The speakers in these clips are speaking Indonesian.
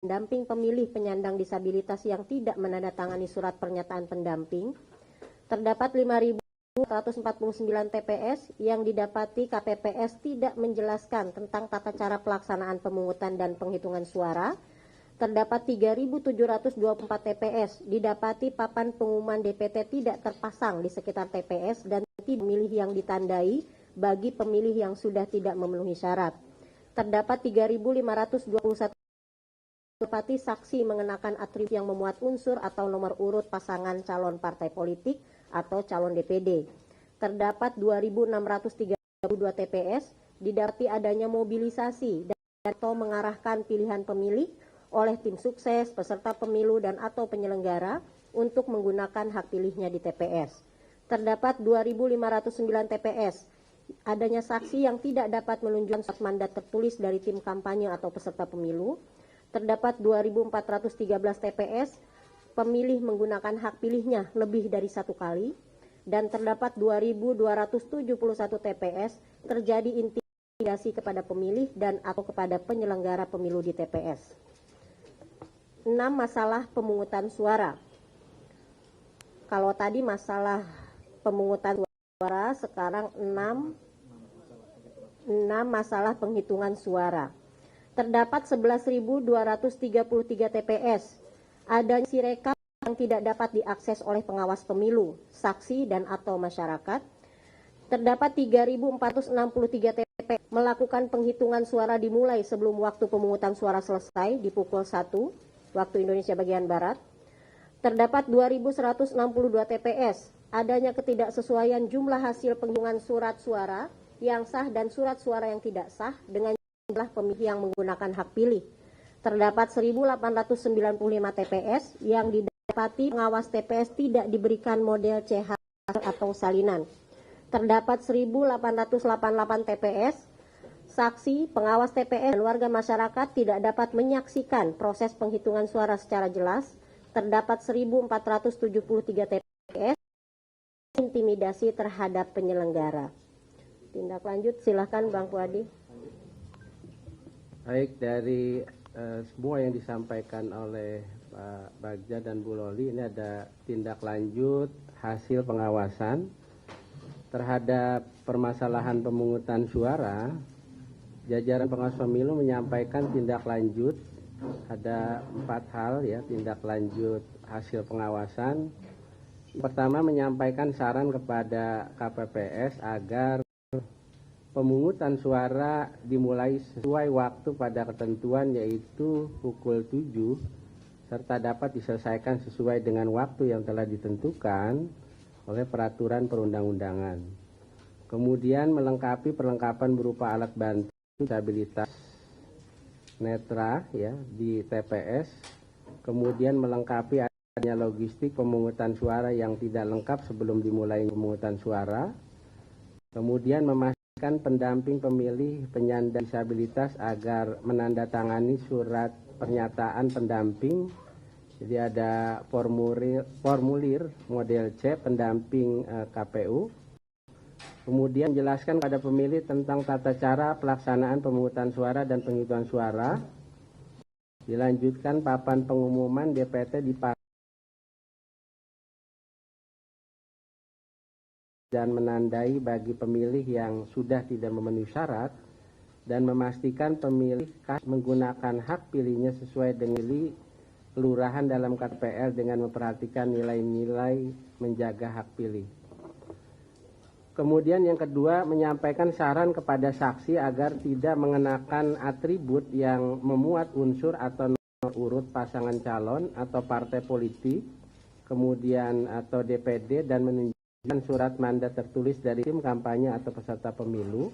pendamping pemilih penyandang disabilitas yang tidak menandatangani surat pernyataan pendamping. Terdapat 5.149 TPS yang didapati KPPS tidak menjelaskan tentang tata cara pelaksanaan pemungutan dan penghitungan suara. Terdapat 3.724 TPS didapati papan pengumuman DPT tidak terpasang di sekitar TPS dan tidak pemilih yang ditandai bagi pemilih yang sudah tidak memenuhi syarat. Terdapat 3.521 didapati saksi mengenakan atribut yang memuat unsur atau nomor urut pasangan calon partai politik atau calon DPD. Terdapat 2.632 TPS didapati adanya mobilisasi dan atau mengarahkan pilihan pemilih oleh tim sukses, peserta pemilu dan atau penyelenggara untuk menggunakan hak pilihnya di TPS. Terdapat 2.509 TPS adanya saksi yang tidak dapat menunjukkan surat mandat tertulis dari tim kampanye atau peserta pemilu. Terdapat 2.413 TPS pemilih menggunakan hak pilihnya lebih dari satu kali, dan terdapat 2.271 TPS terjadi intimidasi kepada pemilih dan atau kepada penyelenggara pemilu di TPS. 6. Masalah pemungutan suara. Kalau tadi masalah pemungutan suara, sekarang 6 masalah penghitungan suara. Terdapat 11.233 TPS. Ada sirekap yang tidak dapat diakses oleh pengawas pemilu, saksi dan atau masyarakat. Terdapat 3.463 TPS melakukan penghitungan suara dimulai sebelum waktu pemungutan suara selesai di pukul 1 waktu Indonesia bagian Barat. Terdapat 2.162 TPS adanya ketidaksesuaian jumlah hasil penghitungan surat suara yang sah dan surat suara yang tidak sah dengan jumlah pemilih yang menggunakan hak pilih. Terdapat 1.895 TPS yang didapati pengawas TPS tidak diberikan model CH atau salinan. Terdapat 1.888 TPS saksi, pengawas TPS dan warga masyarakat tidak dapat menyaksikan proses penghitungan suara secara jelas. Terdapat 1.473 TPS intimidasi terhadap penyelenggara. Tindak lanjut, silakan Bang Puadi. Baik, dari semua yang disampaikan oleh Pak Bagja dan Bu Loli, ini ada tindak lanjut hasil pengawasan terhadap permasalahan pemungutan suara. Jajaran pengawas pemilu menyampaikan tindak lanjut, ada 4 hal ya, tindak lanjut hasil pengawasan. Pertama, menyampaikan saran kepada KPPS agar pemungutan suara dimulai sesuai waktu pada ketentuan, yaitu pukul 7, serta dapat diselesaikan sesuai dengan waktu yang telah ditentukan oleh peraturan perundang-undangan. Kemudian melengkapi perlengkapan berupa alat bantu disabilitas netra ya di TPS. Kemudian melengkapi adanya logistik pemungutan suara yang tidak lengkap sebelum dimulai pemungutan suara. Kemudian memastikan pendamping pemilih penyandang disabilitas agar menandatangani surat pernyataan pendamping. Jadi ada formulir model C pendamping KPU. Kemudian jelaskan pada pemilih tentang tata cara pelaksanaan pemungutan suara dan penghitungan suara. Dilanjutkan papan pengumuman DPT di dan menandai bagi pemilih yang sudah tidak memenuhi syarat, dan memastikan pemilih menggunakan hak pilihnya sesuai dengan kelurahan dalam KPL dengan memperhatikan nilai-nilai menjaga hak pilih. Kemudian yang kedua, menyampaikan saran kepada saksi agar tidak mengenakan atribut yang memuat unsur atau nomor urut pasangan calon atau partai politik, kemudian atau DPD, dan menunjukkan surat mandat tertulis dari tim kampanye atau peserta pemilu.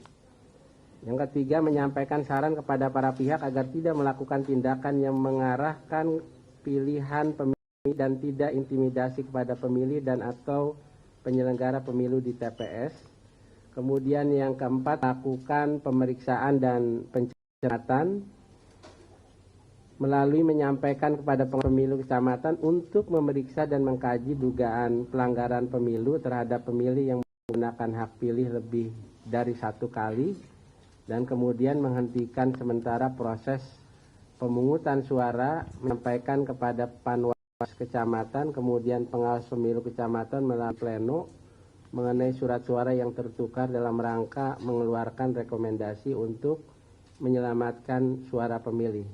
Yang ketiga, menyampaikan saran kepada para pihak agar tidak melakukan tindakan yang mengarahkan pilihan pemilih dan tidak intimidasi kepada pemilih dan atau penyelenggara pemilu di TPS. Kemudian yang keempat, lakukan pemeriksaan dan pencatatan melalui menyampaikan kepada pemilu kecamatan untuk memeriksa dan mengkaji dugaan pelanggaran pemilu terhadap pemilih yang menggunakan hak pilih lebih dari satu kali, dan kemudian menghentikan sementara proses pemungutan suara menyampaikan kepada Panwas Kecamatan, kemudian pengawas pemilu kecamatan melalui pleno mengenai surat suara yang tertukar dalam rangka mengeluarkan rekomendasi untuk menyelamatkan suara pemilih.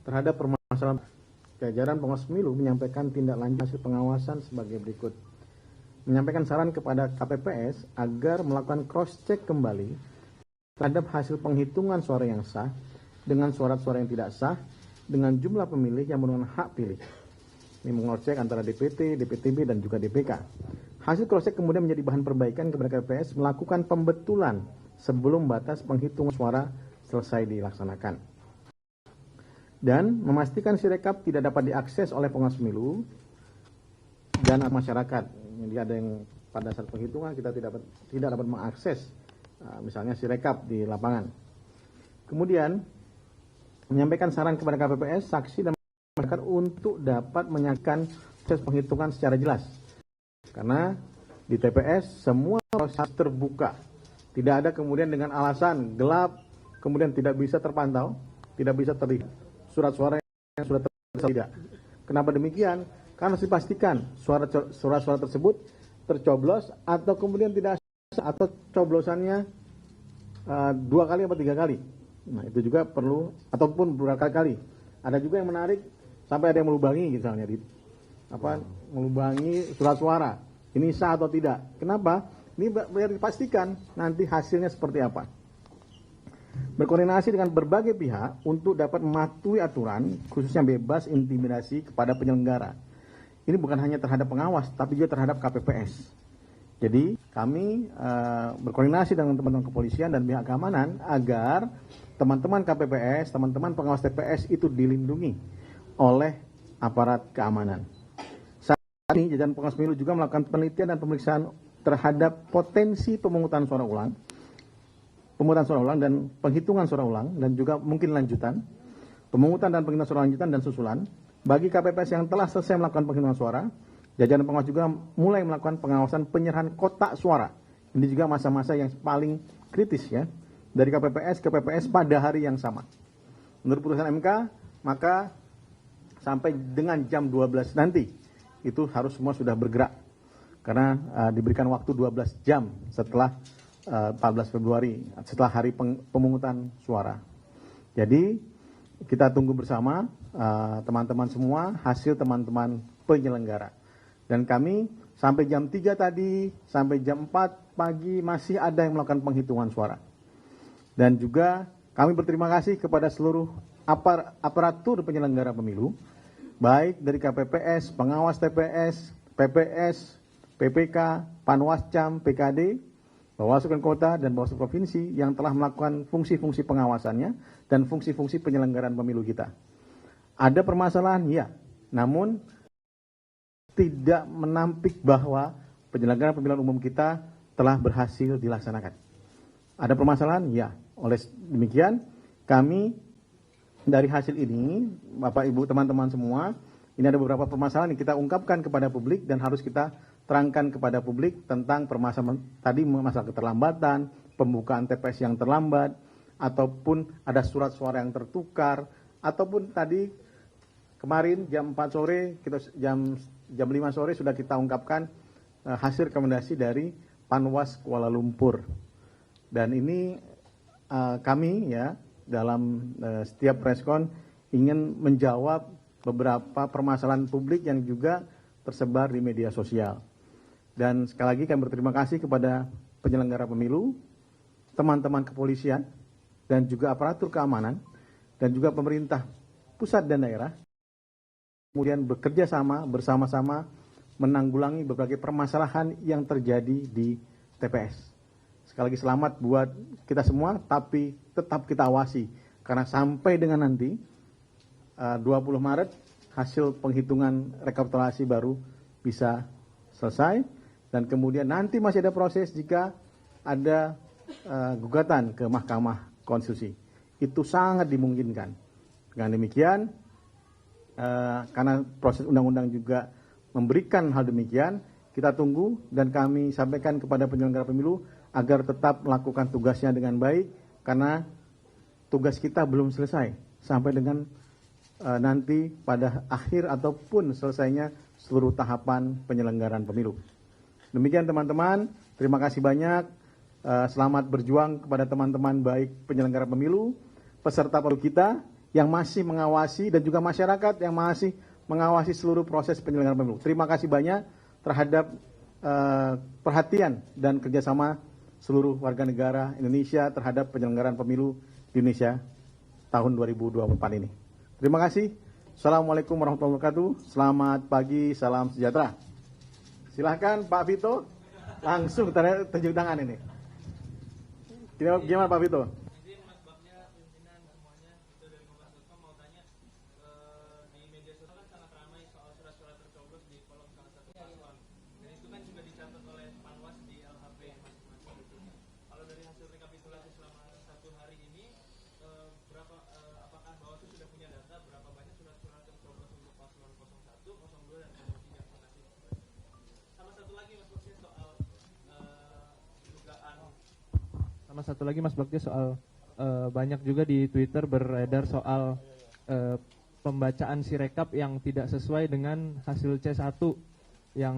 Terhadap permasalahan, jajaran pengawas pemilu menyampaikan tindak lanjut hasil pengawasan sebagai berikut. Menyampaikan saran kepada KPPS agar melakukan cross-check kembali terhadap hasil penghitungan suara yang sah dengan suara-suara yang tidak sah dengan jumlah pemilih yang menggunakan hak pilih. Ini mengcek antara DPT, DPTB, dan juga DPK. Hasil cross-check kemudian menjadi bahan perbaikan kepada KPPS melakukan pembetulan sebelum batas penghitungan suara selesai dilaksanakan. Dan memastikan Sirekap tidak dapat diakses oleh pengawas pemilu dan masyarakat. Jadi ada yang pada saat penghitungan kita tidak dapat mengakses misalnya Sirekap di lapangan. Kemudian menyampaikan saran kepada KPPS, saksi dan masyarakat untuk dapat menyaksikan proses penghitungan secara jelas. Karena di TPS semua proses terbuka. Tidak ada kemudian dengan alasan gelap, kemudian tidak bisa terpantau, tidak bisa terlihat surat suara yang sudah tidak. Kenapa demikian? Karena harus dipastikan surat-suara tersebut tercoblos atau kemudian tidak sah atau coblosannya 2 kali atau 3 kali. Nah itu juga perlu, ataupun berkali-kali. Ada juga yang menarik sampai ada yang melubangi misalnya melubangi surat suara. Ini sah atau tidak? Kenapa? Ini biar dipastikan nanti hasilnya seperti apa. Berkoordinasi dengan berbagai pihak untuk dapat mematuhi aturan, khususnya bebas intimidasi kepada penyelenggara. Ini bukan hanya terhadap pengawas, tapi juga terhadap KPPS. Jadi kami berkoordinasi dengan teman-teman kepolisian dan pihak keamanan agar teman-teman KPPS, teman-teman pengawas TPS itu dilindungi oleh aparat keamanan. Saat ini jajaran pengawas pemilu juga melakukan penelitian dan pemeriksaan terhadap potensi pemungutan suara ulang dan penghitungan suara ulang dan juga mungkin lanjutan, pemungutan dan penghitungan suara lanjutan dan susulan. Bagi KPPS yang telah selesai melakukan penghitungan suara, jajaran pengawas juga mulai melakukan pengawasan penyerahan kotak suara. Ini juga masa-masa yang paling kritis ya, dari KPPS ke PPS pada hari yang sama. Menurut putusan MK, maka sampai dengan jam 12 nanti, itu harus semua sudah bergerak. Karena diberikan waktu 12 jam setelah 14 Februari, setelah hari pemungutan suara. Jadi kita tunggu bersama teman-teman semua hasil teman-teman penyelenggara. Dan kami sampai jam 3 tadi, sampai jam 4 pagi masih ada yang melakukan penghitungan suara. Dan juga kami berterima kasih kepada seluruh aparatur penyelenggara pemilu, baik dari KPPS, pengawas TPS, PPS, PPK, Panwascam, PKD, Bawaslu Kota dan Bawaslu Provinsi yang telah melakukan fungsi-fungsi pengawasannya dan fungsi-fungsi penyelenggaraan pemilu kita. Ada permasalahan, ya, namun tidak menampik bahwa penyelenggaraan pemilihan umum kita telah berhasil dilaksanakan. Ada permasalahan, ya. Oleh demikian, kami dari hasil ini, Bapak Ibu teman-teman semua, ini ada beberapa permasalahan yang kita ungkapkan kepada publik dan harus kita terangkan kepada publik tentang permasalahan tadi, masalah keterlambatan, pembukaan TPS yang terlambat, ataupun ada surat suara yang tertukar, ataupun tadi kemarin jam 4 sore, jam 5 sore sudah kita ungkapkan hasil rekomendasi dari Panwas Kuala Lumpur. Dan ini kami ya dalam setiap preskon ingin menjawab beberapa permasalahan publik yang juga tersebar di media sosial. Dan sekali lagi kami berterima kasih kepada penyelenggara pemilu, teman-teman kepolisian, dan juga aparatur keamanan, dan juga pemerintah pusat dan daerah, kemudian bekerja sama, bersama-sama menanggulangi berbagai permasalahan yang terjadi di TPS. Sekali lagi selamat buat kita semua, tapi tetap kita awasi, karena sampai dengan nanti 20 Maret hasil penghitungan rekapitulasi baru bisa selesai, dan kemudian nanti masih ada proses jika ada gugatan ke Mahkamah Konstitusi. Itu sangat dimungkinkan. Dengan demikian, karena proses undang-undang juga memberikan hal demikian, kita tunggu dan kami sampaikan kepada penyelenggara pemilu agar tetap melakukan tugasnya dengan baik, karena tugas kita belum selesai sampai dengan nanti pada akhir ataupun selesainya seluruh tahapan penyelenggaraan pemilu. Demikian teman-teman, terima kasih banyak. Selamat berjuang kepada teman-teman baik penyelenggara pemilu, peserta pemilu kita yang masih mengawasi dan juga masyarakat yang masih mengawasi seluruh proses penyelenggaraan pemilu. Terima kasih banyak terhadap perhatian dan kerjasama seluruh warga negara Indonesia terhadap penyelenggaraan pemilu di Indonesia tahun 2024 ini. Terima kasih. Assalamualaikum warahmatullahi wabarakatuh. Selamat pagi, salam sejahtera. Silahkan Pak Vito, langsung tunjuk tangan ini. Gimana Pak Vito? Sama satu lagi Mas Bagja soal banyak juga di Twitter beredar soal pembacaan sirekap yang tidak sesuai dengan hasil C1 yang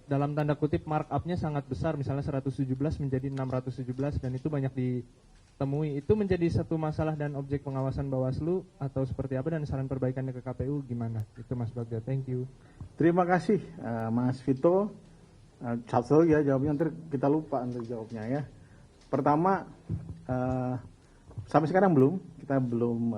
dalam tanda kutip markup-nya sangat besar, misalnya 117 menjadi 617 dan itu banyak ditemui. Itu menjadi satu masalah dan objek pengawasan Bawaslu atau seperti apa, dan saran perbaikannya ke KPU gimana? Itu Mas Bagja, thank you. Terima kasih Mas Vito. Satu ya jawabnya, nanti kita lupa untuk jawabnya ya. Pertama, sampai sekarang kita belum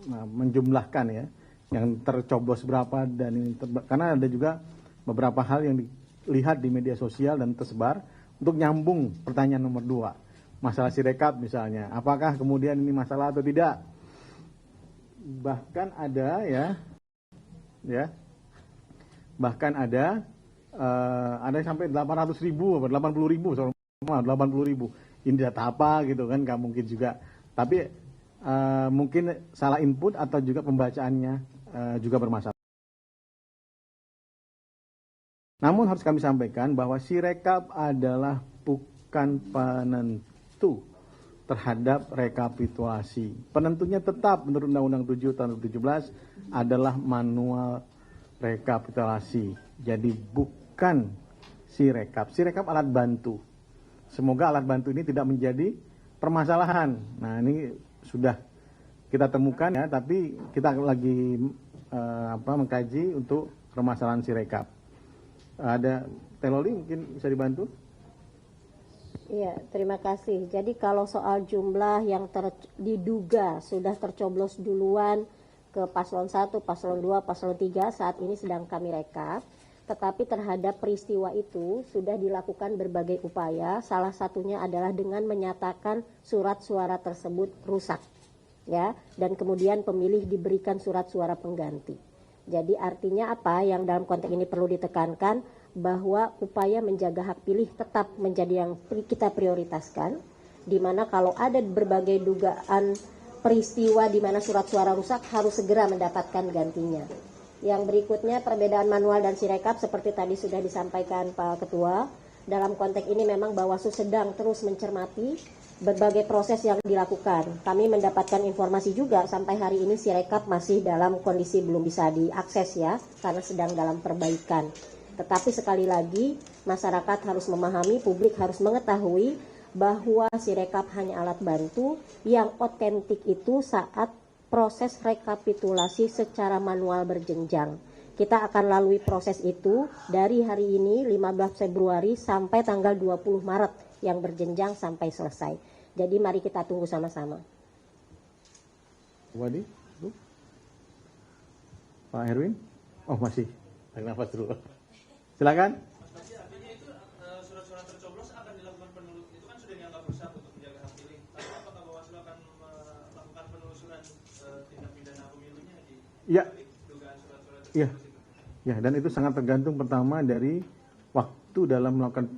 menjumlahkan ya yang tercoblos berapa, dan ini karena ada juga beberapa hal yang dilihat di media sosial dan tersebar. Untuk nyambung pertanyaan nomor 2, masalah sirekap misalnya, apakah kemudian ini masalah atau tidak? Bahkan ada bahkan ada sampai 800.000, 80.000. 80.000, ini data apa gitu kan, nggak mungkin juga. Tapi mungkin salah input atau juga pembacaannya juga bermasalah. Namun harus kami sampaikan bahwa sirekap adalah bukan penentu terhadap rekapitulasi. Penentunya tetap menurut Undang-Undang 7 tahun 2017 adalah manual rekapitulasi. Jadi bukan sirekap. Sirekap alat bantu. Semoga alat bantu ini tidak menjadi permasalahan. Nah, ini sudah kita temukan ya, tapi kita lagi mengkaji untuk permasalahan sirekap. Ada Teloli mungkin bisa dibantu? Iya, terima kasih. Jadi kalau soal jumlah yang diduga sudah tercoblos duluan ke paslon 1, paslon 2, paslon 3 saat ini sedang kami rekap. Tetapi terhadap peristiwa itu sudah dilakukan berbagai upaya, salah satunya adalah dengan menyatakan surat suara tersebut rusak, ya, dan kemudian pemilih diberikan surat suara pengganti. Jadi artinya apa yang dalam konteks ini perlu ditekankan, bahwa upaya menjaga hak pilih tetap menjadi yang kita prioritaskan, di mana kalau ada berbagai dugaan peristiwa di mana surat suara rusak harus segera mendapatkan gantinya. Yang berikutnya perbedaan manual dan sirekap seperti tadi sudah disampaikan Pak Ketua. Dalam konteks ini memang Bawaslu sedang terus mencermati berbagai proses yang dilakukan. Kami mendapatkan informasi juga sampai hari ini sirekap masih dalam kondisi belum bisa diakses ya, karena sedang dalam perbaikan. Tetapi sekali lagi masyarakat harus memahami, publik harus mengetahui bahwa sirekap hanya alat bantu, yang otentik itu saat proses rekapitulasi secara manual berjenjang. Kita akan lalui proses itu dari hari ini 15 Februari sampai tanggal 20 Maret yang berjenjang sampai selesai. Jadi mari kita tunggu sama-sama. Wadi, Pak Herwin? Oh masih, tarik nafas dulu. Silakan. Artinya itu surat-surat tercoblos akan dilakukan penelusuran, itu kan sudah dianggap rusak untuk menjaga hak pilih. Tapi apakah Bawaslu akan melakukan penelusuran tindak pidana pemilunya di dugaan surat-surat tercoblos itu? Ya, dan itu sangat tergantung pertama dari waktu dalam melakukan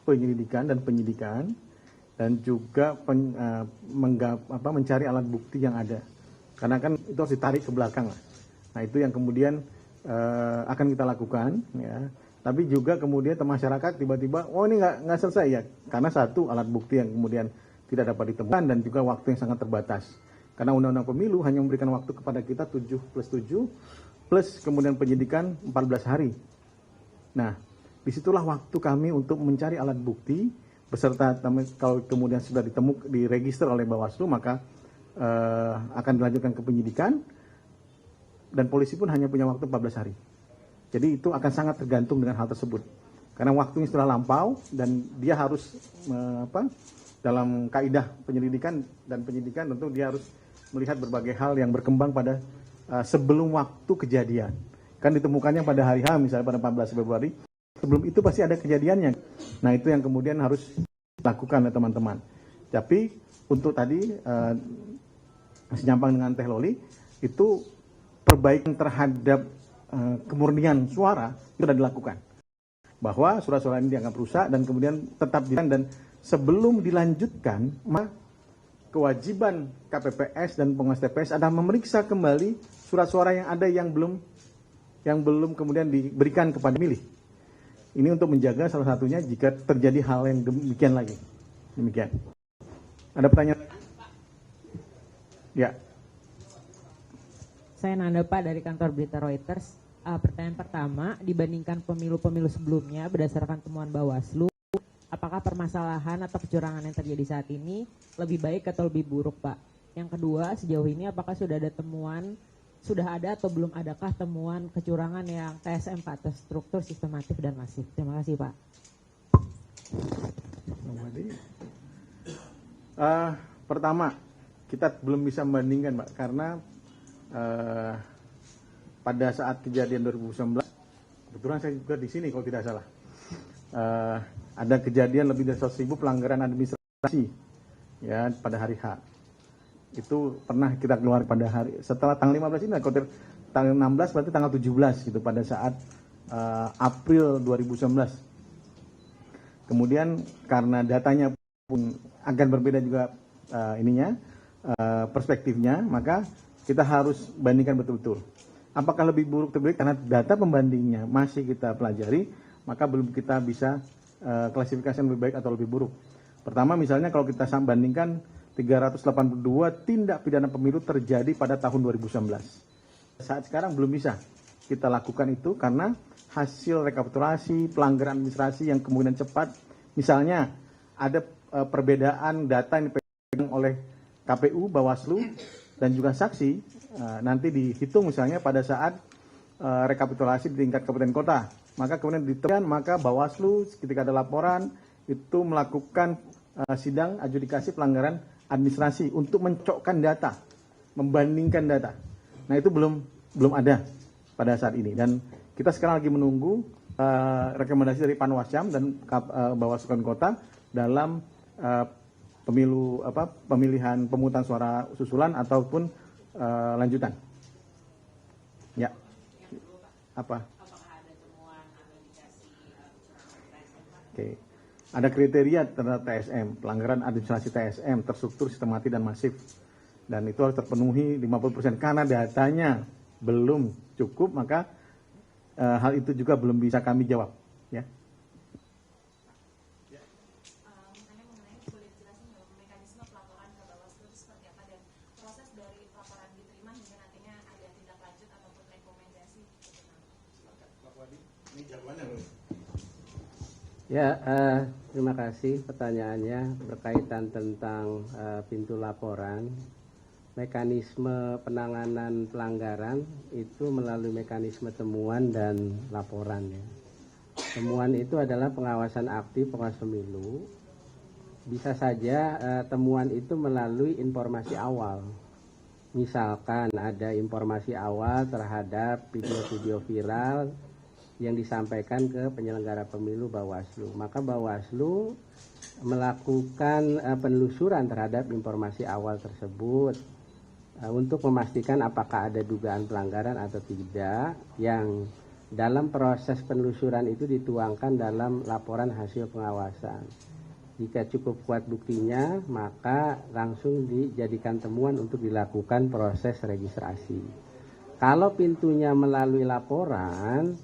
penyelidikan dan penyidikan, dan juga mencari alat bukti yang ada. Karena kan itu harus ditarik ke belakang lah. Nah itu yang kemudian akan kita lakukan ya. tapi juga kemudian masyarakat tiba-tiba, oh ini nggak selesai ya, karena satu alat bukti yang kemudian tidak dapat ditemukan dan juga waktu yang sangat terbatas. Karena Undang-Undang Pemilu hanya memberikan waktu kepada kita 7+7 plus kemudian penyidikan 14 hari. Nah, disitulah waktu kami untuk mencari alat bukti beserta kalau kemudian sudah diregister oleh Bawaslu maka akan dilanjutkan ke penyidikan dan polisi pun hanya punya waktu 14 hari. Jadi itu akan sangat tergantung dengan hal tersebut. Karena waktunya sudah lampau dan dia harus dalam kaidah penyelidikan dan penyidikan tentu dia harus melihat berbagai hal yang berkembang pada sebelum waktu kejadian. Kan ditemukannya pada hari H misalnya pada 14 Februari. Sebelum itu pasti ada kejadiannya. Nah itu yang kemudian harus dilakukan oleh teman-teman. Tapi untuk tadi masih nyampang dengan Teh Loli, itu perbaikan terhadap kemurnian suara itu sudah dilakukan. Bahwa surat-surat ini dianggap rusak dan kemudian tetap dan sebelum dilanjutkan, maka kewajiban KPPS dan pengawas TPS adalah memeriksa kembali surat suara yang ada yang belum kemudian diberikan kepada pemilih. Ini untuk menjaga salah satunya jika terjadi hal yang demikian lagi. Demikian. Ada pertanyaan? Ya. Saya Nanda Pak dari kantor berita Reuters. Pertanyaan pertama, dibandingkan pemilu-pemilu sebelumnya berdasarkan temuan Bawaslu, apakah permasalahan atau kecurangan yang terjadi saat ini lebih baik atau lebih buruk, Pak? Yang kedua, sejauh ini apakah sudah ada atau belum adakah temuan kecurangan yang TSM, Pak, terstruktur, sistematif, dan masif? Terima kasih, Pak. Pertama, kita belum bisa membandingkan, Pak, karena pada saat kejadian 2019, kebetulan saya juga di sini kalau tidak salah, ada kejadian lebih dari 100.000 pelanggaran administrasi ya pada hari H. Itu pernah kita keluar pada hari setelah tanggal 15 ini, tanggal 16 berarti tanggal 17 gitu pada saat April 2019. Kemudian karena datanya pun akan berbeda juga perspektifnya, maka kita harus bandingkan betul-betul. Apakah lebih buruk atau baik? Karena data pembandingnya masih kita pelajari, maka belum kita bisa klasifikasi lebih baik atau lebih buruk. Pertama misalnya kalau kita bandingkan 382 tindak pidana pemilu terjadi pada tahun 2019. Saat sekarang belum bisa kita lakukan itu karena hasil rekapitulasi, pelanggaran administrasi yang kemudian cepat. Misalnya ada perbedaan data yang dipegang oleh KPU, Bawaslu, dan juga saksi, nanti dihitung misalnya pada saat rekapitulasi di tingkat kabupaten kota. Maka kemudian ditemukan, maka Bawaslu ketika ada laporan itu melakukan sidang adjudikasi pelanggaran administrasi untuk mencocokkan data, membandingkan data. Nah itu belum ada pada saat ini dan kita sekarang lagi menunggu rekomendasi dari Panwascam dan Bawaslu Kota dalam pemilihan pemungutan suara susulan ataupun lanjutan. Ya. Apa? Oke. Ada kriteria terhadap TSM, pelanggaran administrasi TSM, terstruktur, sistematis, dan masif. Dan itu harus terpenuhi 50%. Karena datanya belum cukup, maka hal itu juga belum bisa kami jawab. Ya. Misalnya mengenai boleh dijelasin mekanisme pelaporan ke Bawaslu seperti apa dan proses dari laporan diterima hingga nantinya ada tindak lanjut ataupun rekomendasi. Ini jawabannya loh. Ya, terima kasih pertanyaannya berkaitan tentang pintu laporan. Mekanisme penanganan pelanggaran itu melalui mekanisme temuan dan laporan. Ya. Temuan itu adalah pengawasan aktif pengawas pemilu. Bisa saja temuan itu melalui informasi awal. Misalkan ada informasi awal terhadap video-video viral yang disampaikan ke penyelenggara pemilu Bawaslu. Maka Bawaslu melakukan penelusuran terhadap informasi awal tersebut untuk memastikan apakah ada dugaan pelanggaran atau tidak, yang dalam proses penelusuran itu dituangkan dalam laporan hasil pengawasan. Jika cukup kuat buktinya, maka langsung dijadikan temuan untuk dilakukan proses registrasi. Kalau pintunya melalui laporan,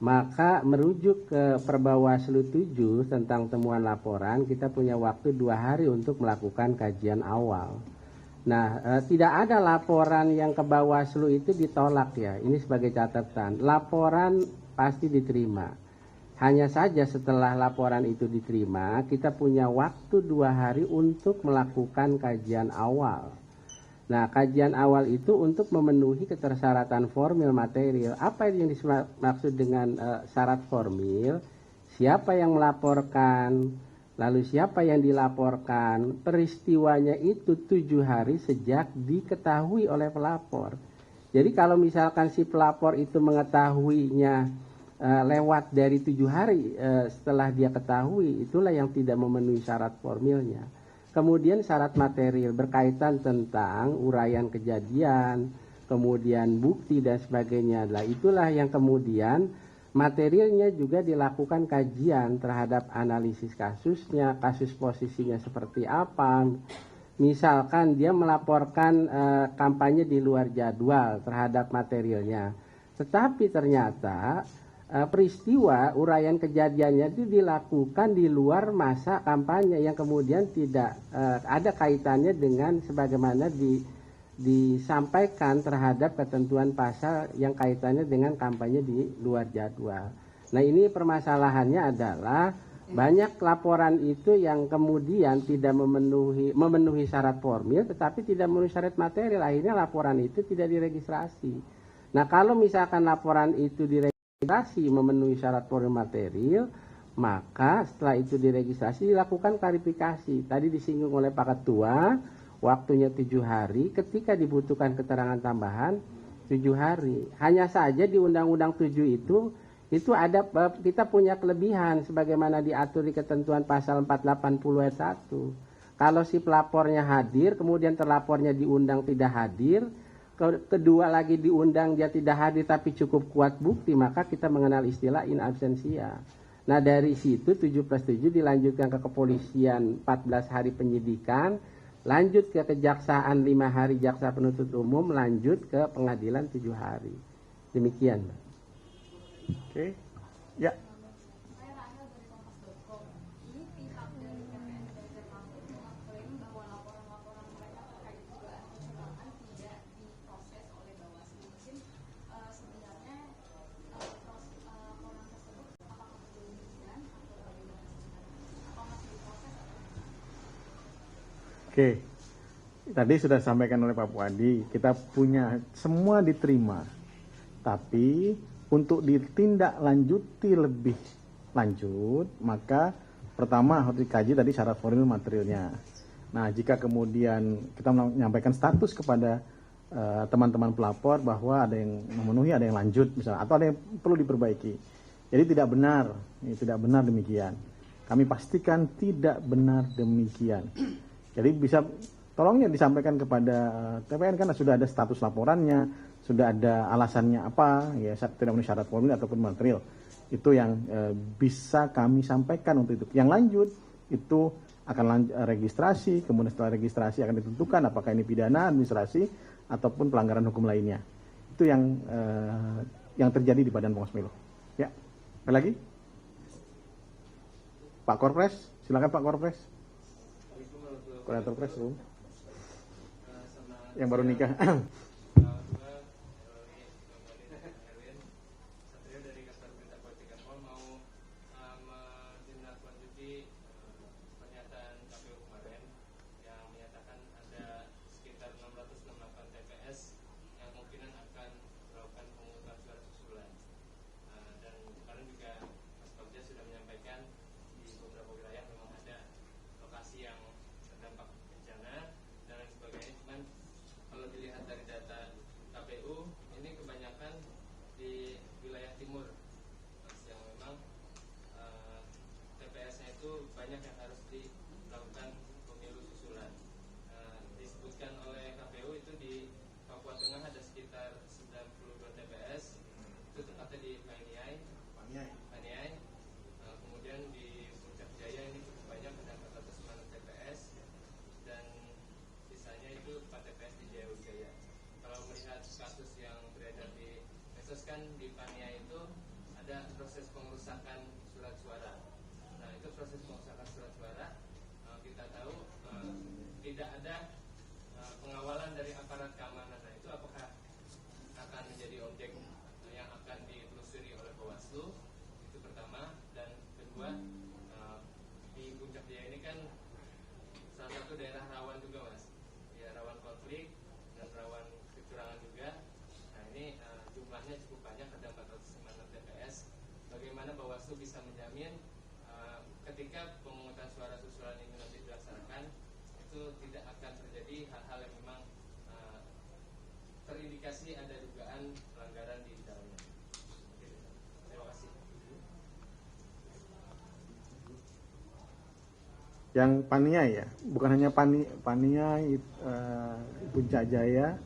maka merujuk ke Perbawaslu 7 tentang temuan laporan, kita punya waktu 2 hari untuk melakukan kajian awal. Nah, tidak ada laporan yang ke Bawaslu itu ditolak ya. Ini sebagai catatan. Laporan pasti diterima. Hanya saja setelah laporan itu diterima, kita punya waktu 2 hari untuk melakukan kajian awal. Nah, kajian awal itu untuk memenuhi ketersyaratan formil material. Apa yang dimaksud dengan syarat formil? Siapa yang melaporkan? Lalu siapa yang dilaporkan? Peristiwanya itu 7 hari sejak diketahui oleh pelapor. Jadi kalau misalkan si pelapor itu mengetahuinya lewat dari 7 hari setelah dia ketahui, itulah yang tidak memenuhi syarat formilnya. Kemudian syarat material berkaitan tentang uraian kejadian, kemudian bukti dan sebagainya. Nah, itulah yang kemudian materialnya juga dilakukan kajian terhadap analisis kasusnya, kasus posisinya seperti apa. Misalkan dia melaporkan kampanye di luar jadwal terhadap materialnya, tetapi ternyata peristiwa uraian kejadiannya itu dilakukan di luar masa kampanye yang kemudian tidak ada kaitannya dengan sebagaimana disampaikan terhadap ketentuan pasal yang kaitannya dengan kampanye di luar jadwal. Nah, ini permasalahannya adalah banyak laporan itu yang kemudian tidak memenuhi syarat formil tetapi tidak memenuhi syarat material, akhirnya laporan itu tidak diregistrasi. Nah, kalau misalkan laporan itu diregistrasi memenuhi syarat formil material, maka setelah itu diregistrasi dilakukan klarifikasi. Tadi disinggung oleh Pak Ketua, waktunya 7 hari, ketika dibutuhkan keterangan tambahan 7 hari. Hanya saja di Undang-Undang 7 itu ada, kita punya kelebihan sebagaimana diatur di ketentuan pasal 480 ayat 1. Kalau si pelapornya hadir, kemudian terlapornya diundang tidak hadir, kedua lagi diundang dia tidak hadir tapi cukup kuat bukti, maka kita mengenal istilah in absentia. Nah, dari situ 7+7 dilanjutkan ke kepolisian 14 hari penyidikan, lanjut ke kejaksaan 5 hari jaksa penuntut umum, lanjut ke pengadilan 7 hari. Demikian. Oke. Ya. Saya Rahel dari Kompas.com. Ini pihak dari KPN Ganjar Mahfud mengklaim bahwa laporan-laporan mereka terkait dugaan kecurangan tidak diproses oleh Bawaslu. Mungkin sebenarnya laporan tersebut apakah belum demikian atau bagaimana sebenarnya? Apa masih diproses atau? Oke. Tadi sudah disampaikan oleh Pak Puadi, kita punya semua diterima. Tapi untuk ditindaklanjuti lebih lanjut, maka pertama harus dikaji tadi syarat formil materialnya. Nah, jika kemudian kita menyampaikan status kepada teman-teman pelapor bahwa ada yang memenuhi, ada yang lanjut misalnya, atau ada yang perlu diperbaiki. Jadi tidak benar demikian. Kami pastikan tidak benar demikian. Jadi bisa tolongnya disampaikan kepada TPN, karena sudah ada status laporannya, sudah ada alasannya apa, ya tidak memenuhi syarat formil ataupun material. Itu yang bisa kami sampaikan untuk itu. Yang lanjut itu akan registrasi, kemudian setelah registrasi akan ditentukan apakah ini pidana, administrasi, ataupun pelanggaran hukum lainnya. Itu yang terjadi di Badan Pengawas Pemilu. Ya, ada lagi? Pak Korpres, silakan Pak Korpres. Koordinator Pres, yang baru nikah. Kan di Pania itu ada ada proses pengerusakan surat suara. Nah, itu proses pengerusakan surat suara kita tahu tidak ada pengawalan dari aparat keamanan. Nah, itu apakah akan menjadi objek yang akan ditelusuri oleh Bawaslu? Itu pertama. Dan kedua, di Puncak Jaya ini kan salah satu daerah rawan juga, Mas. Ya, rawan konflik dan rawan kecurangan juga. Nah, ini jumlahnya cukup banyak, ada 456 TPS. Bagaimana Bawaslu bisa menjamin ketika pemungutan suara susulan ini nanti dilaksanakan, itu tidak akan terjadi hal-hal yang memang terindikasi ada dugaan pelanggaran di dalamnya. Terima kasih. Yang Paniai ya, bukan hanya Paniai, Puncak Jaya,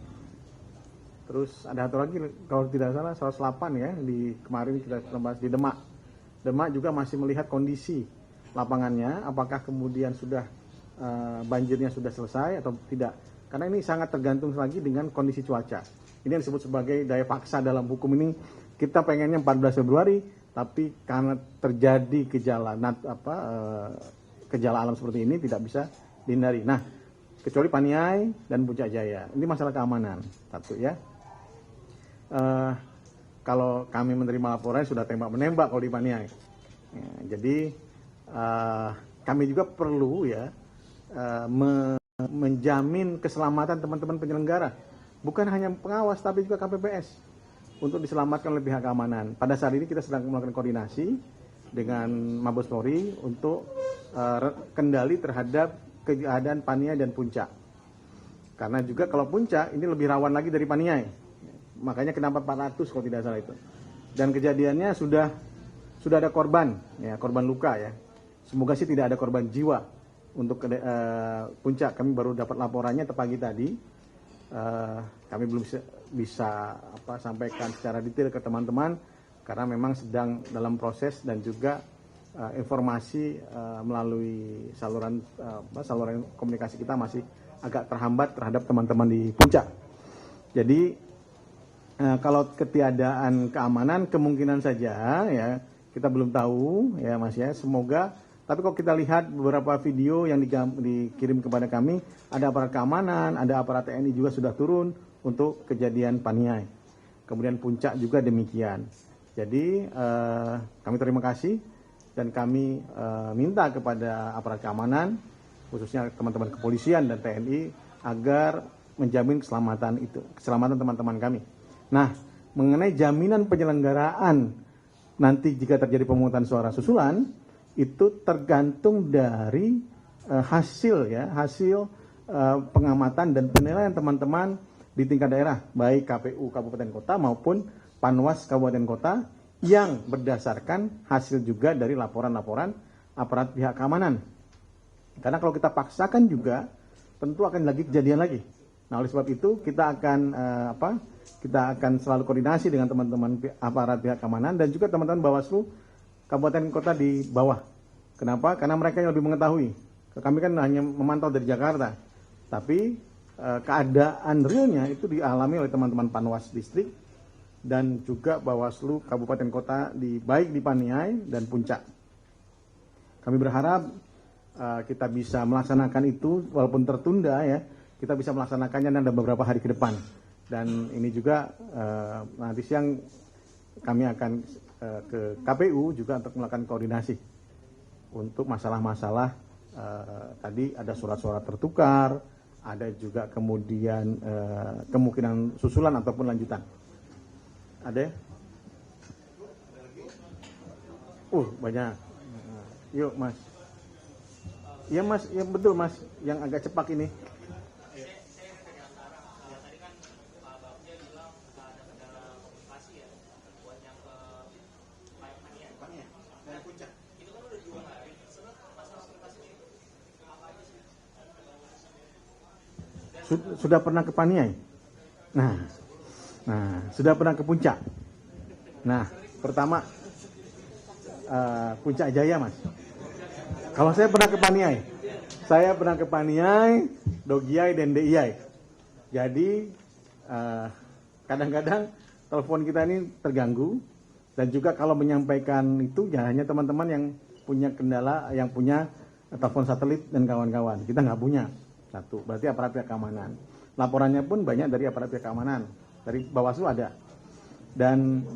terus ada satu lagi kalau tidak salah 108 ya, di kemarin kita bahas di Demak. Demak juga masih melihat kondisi lapangannya, apakah kemudian sudah banjirnya sudah selesai atau tidak. Karena ini sangat tergantung lagi dengan kondisi cuaca. Ini yang disebut sebagai daya paksa dalam hukum ini. Kita pengennya 14 Februari, tapi karena terjadi gejala alam seperti ini tidak bisa dihindari. Nah, kecuali Paniai dan Puncak Jaya. Ini masalah keamanan. Satu ya. Kalau kami menerima laporan sudah tembak-menembak kalau di Paniai. Ya, jadi kami juga perlu ya menjamin keselamatan teman-teman penyelenggara, bukan hanya pengawas tapi juga KPPS untuk diselamatkan oleh pihak keamanan. Pada saat ini kita sedang melakukan koordinasi dengan Mabes Polri untuk kendali terhadap keadaan Paniai dan Puncak. Karena juga kalau Puncak ini lebih rawan lagi dari Paniai. Makanya kenapa 400 kalau tidak salah itu. Dan kejadiannya sudah ada korban, ya, korban luka ya. Semoga sih tidak ada korban jiwa. Untuk Puncak kami baru dapat laporannya pagi tadi. Kami belum bisa sampaikan secara detail ke teman-teman karena memang sedang dalam proses dan juga informasi melalui saluran komunikasi kita masih agak terhambat terhadap teman-teman di Puncak. Jadi kalau ketiadaan keamanan kemungkinan saja ya kita belum tahu ya Mas ya, semoga. Tapi kalau kita lihat beberapa video yang dikirim kepada kami, ada aparat keamanan, ada aparat TNI juga sudah turun untuk kejadian Paniai. Kemudian Puncak juga demikian. Jadi kami terima kasih dan kami minta kepada aparat keamanan, khususnya teman-teman kepolisian dan TNI, agar menjamin keselamatan teman-teman kami. Nah, mengenai jaminan penyelenggaraan nanti jika terjadi pemungutan suara susulan, itu tergantung dari hasil pengamatan dan penilaian teman-teman di tingkat daerah, baik KPU Kabupaten Kota maupun Panwas Kabupaten Kota, yang berdasarkan hasil juga dari laporan-laporan aparat pihak keamanan. Karena kalau kita paksakan juga, tentu akan lagi kejadian lagi. Nah, oleh sebab itu kita akan selalu koordinasi dengan teman-teman aparat pihak keamanan dan juga teman-teman Bawaslu Kabupaten Kota di bawah. Kenapa? Karena mereka yang lebih mengetahui. Kami kan hanya memantau dari Jakarta. Tapi keadaan realnya itu dialami oleh teman-teman Panwas Distrik dan juga Bawaslu Kabupaten Kota baik di Paniai dan Puncak. Kami berharap kita bisa melaksanakan itu walaupun tertunda ya. Kita bisa melaksanakannya dalam beberapa hari ke depan. Dan ini juga nanti siang kami akan ke KPU juga untuk melakukan koordinasi untuk masalah-masalah tadi ada surat-surat tertukar, ada juga kemudian kemungkinan susulan ataupun lanjutan. Ada? Banyak. Yuk Mas. Iya Mas, ya betul Mas, yang agak cepak ini. Sudah pernah ke Paniai? Nah, sudah pernah ke Puncak? Nah, pertama Puncak Jaya Mas. Kalau saya pernah ke Paniai, Dogiai dan Diai. Jadi kadang-kadang telepon kita ini terganggu Dan juga kalau menyampaikan itu ya hanya teman-teman yang punya kendala, yang punya telepon satelit dan kawan-kawan. Kita nggak punya. Satu, berarti aparat pihak keamanan. Laporannya pun banyak dari aparat pihak keamanan. Dari Bawaslu ada. Dan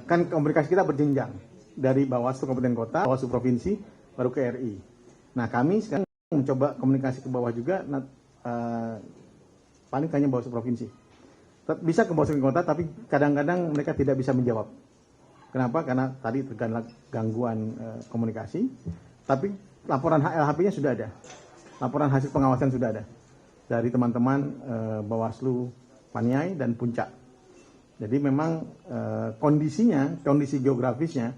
kan komunikasi kita berjenjang. Dari Bawaslu Kabupaten Kota, Bawaslu Provinsi, baru ke RI. Nah kami sekarang mencoba komunikasi ke bawah juga, paling hanya Bawaslu Provinsi. Bisa ke Bawaslu Kota, tapi kadang-kadang mereka tidak bisa menjawab. Kenapa? Karena tadi terkena gangguan komunikasi, tapi laporan LHP-nya sudah ada. Laporan hasil pengawasan sudah ada. Dari teman-teman Bawaslu Paniai dan Puncak. Jadi memang kondisinya, kondisi geografisnya,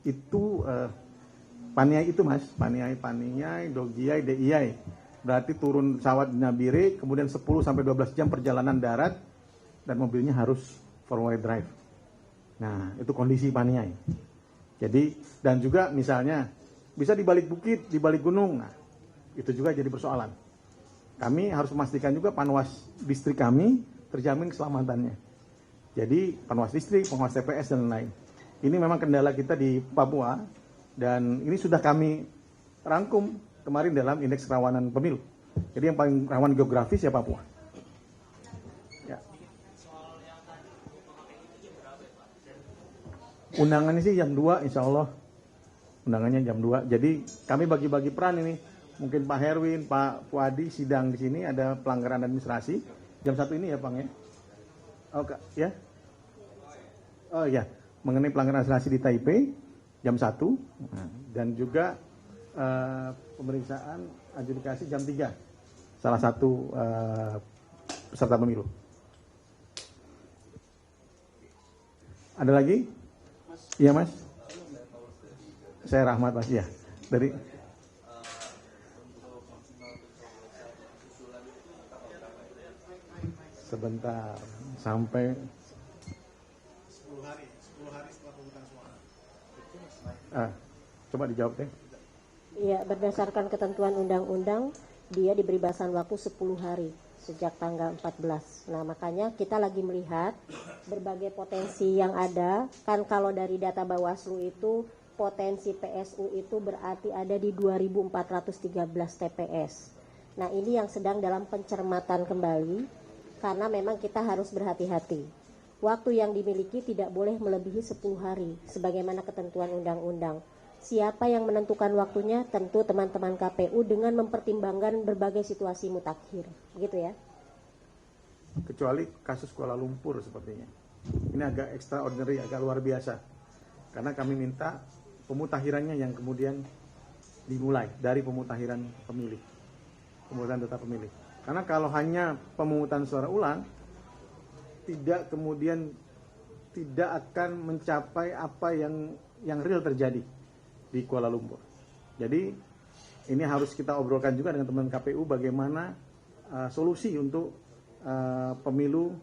itu Paniai itu Mas, Paniai, Dogiai, DIai. Berarti turun pesawat di Nabire, kemudian 10-12 jam perjalanan darat, dan mobilnya harus four-wheel drive. Nah, itu kondisi Paniai. Jadi, dan juga misalnya, bisa di balik bukit, di balik gunung. Nah, itu juga jadi persoalan. Kami harus memastikan juga panwas distrik kami terjamin keselamatannya. Jadi, panwas distrik, pengawas TPS, dan lain-lain. Ini memang kendala kita di Papua, dan ini sudah kami rangkum kemarin dalam indeks kerawanan pemilu. Jadi yang paling rawan geografis ya Papua. Undangannya sih jam 2 insya Allah. Undangannya jam 2. Jadi kami bagi-bagi peran ini. Mungkin Pak Herwin, Pak Puadi sidang di sini ada pelanggaran administrasi. Jam 1 ini ya Bang ya? Oh ya? Oh ya, mengenai pelanggaran administrasi di Taipei jam 1. Dan juga pemeriksaan adjudikasi jam 3. Salah satu peserta pemilu. Ada lagi? Iya Mas. Saya Rahmat Mas. Iya. Dari sebentar sampai 10 hari setelah pemungutan suara. Coba dijawab deh. Iya, berdasarkan ketentuan undang-undang dia diberi batasan waktu 10 hari sejak tanggal 14. Nah, makanya kita lagi melihat berbagai potensi yang ada. Kan kalau dari data Bawaslu itu potensi PSU itu berarti ada di 2.413 TPS. Nah, ini yang sedang dalam pencermatan kembali karena memang kita harus berhati-hati. Waktu yang dimiliki tidak boleh melebihi 10 hari sebagaimana ketentuan undang-undang. Siapa yang menentukan waktunya? Tentu teman-teman KPU dengan mempertimbangkan berbagai situasi mutakhir, begitu ya. Kecuali kasus Kuala Lumpur sepertinya. Ini agak extraordinary, agak luar biasa. Karena kami minta pemutakhirannya yang kemudian dimulai dari pemutakhiran pemilih. Pemungutan data pemilih. Karena kalau hanya pemungutan suara ulang, tidak kemudian tidak akan mencapai apa yang real terjadi di Kuala Lumpur. Jadi ini harus kita obrolkan juga dengan teman KPU bagaimana solusi untuk pemilu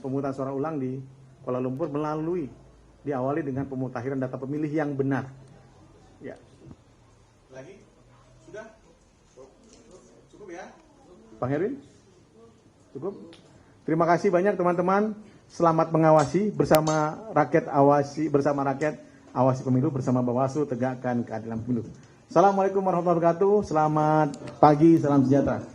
pemungutan suara ulang di Kuala Lumpur melalui diawali dengan pemutakhiran data pemilih yang benar. Ya. Lagi? Sudah? Cukup ya? Pak Herwin? Cukup? Terima kasih banyak teman-teman. Selamat mengawasi bersama rakyat awasi pemilu bersama Bawaslu tegakkan keadilan pemilu. Assalamualaikum warahmatullahi wabarakatuh. Selamat pagi, salam sejahtera.